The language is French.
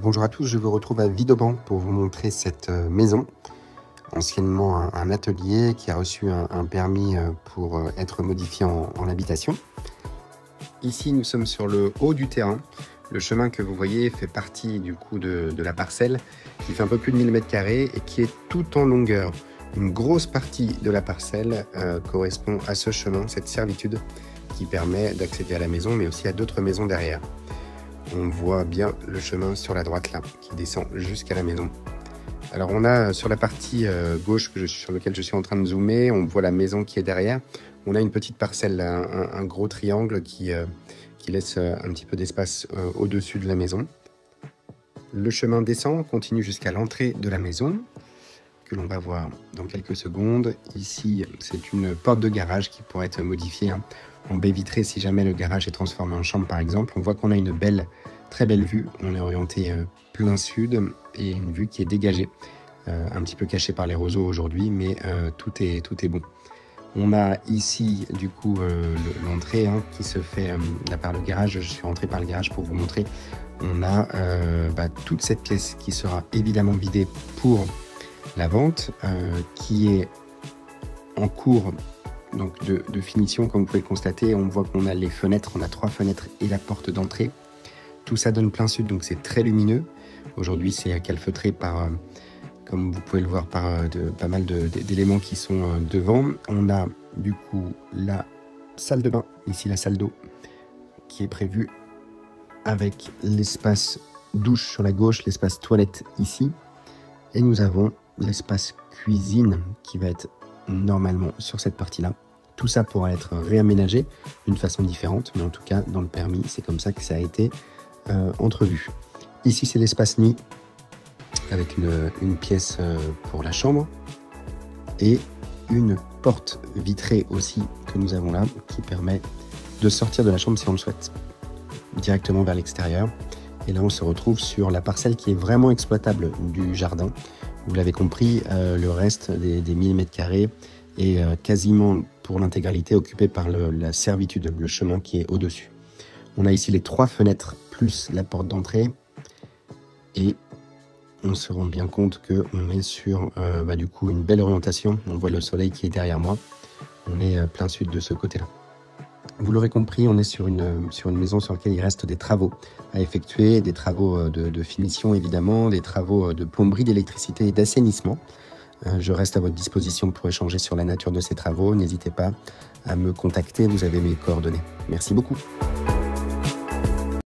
Bonjour à tous, je vous retrouve à Vidauban pour vous montrer cette maison, anciennement un atelier qui a reçu un permis pour être modifié en habitation. Ici, nous sommes sur le haut du terrain. Le chemin que vous voyez fait partie du coup de la parcelle qui fait un peu plus de 1000 m² et qui est tout en longueur. Une grosse partie de la parcelle correspond à ce chemin, cette servitude qui permet d'accéder à la maison mais aussi à d'autres maisons derrière. On voit bien le chemin sur la droite là, qui descend jusqu'à la maison. Alors on a sur la partie gauche sur laquelle je suis en train de zoomer, on voit la maison qui est derrière. On a une petite parcelle là, un gros triangle qui laisse un petit peu d'espace au-dessus de la maison. Le chemin descend, continue jusqu'à l'entrée de la maison, que l'on va voir dans quelques secondes. Ici, c'est une porte de garage qui pourrait être modifiée en baie vitrée si jamais le garage est transformé en chambre par exemple. On voit qu'on a une très belle vue. On est orienté plein sud et une vue qui est dégagée, un petit peu cachée par les roseaux aujourd'hui, mais tout est bon. On a ici du coup l'entrée qui se fait là par le garage. Je suis rentré par le garage pour vous montrer. On a toute cette pièce qui sera évidemment vidée pour la vente, qui est en cours donc de finition. Comme vous pouvez le constater, on voit qu'on a les fenêtres, on a 3 fenêtres et la porte d'entrée. Tout ça donne plein sud, donc c'est très lumineux. Aujourd'hui, c'est calfeutré par, comme vous pouvez le voir, par pas mal d'éléments qui sont devant. On a du coup la salle de bain, ici la salle d'eau, qui est prévue avec l'espace douche sur la gauche, l'espace toilette ici. Et nous avons l'espace cuisine qui va être normalement sur cette partie-là. Tout ça pourra être réaménagé d'une façon différente, mais en tout cas, dans le permis, c'est comme ça que ça a été entrevu. Ici, c'est l'espace nuit avec une pièce pour la chambre et une porte vitrée aussi que nous avons là qui permet de sortir de la chambre si on le souhaite directement vers l'extérieur. Et là, on se retrouve sur la parcelle qui est vraiment exploitable du jardin. Vous l'avez compris, le reste des 1000 m² est quasiment pour l'intégralité occupé par la servitude, le chemin qui est au-dessus. On a ici les 3 fenêtres plus la porte d'entrée et on se rend bien compte qu'on est sur du coup une belle orientation. On voit le soleil qui est derrière moi. On est plein sud de ce côté-là. Vous l'aurez compris, on est sur une maison sur laquelle il reste des travaux à effectuer, des travaux de finition évidemment, des travaux de plomberie, d'électricité et d'assainissement. Je reste à votre disposition pour échanger sur la nature de ces travaux. N'hésitez pas à me contacter, vous avez mes coordonnées. Merci beaucoup.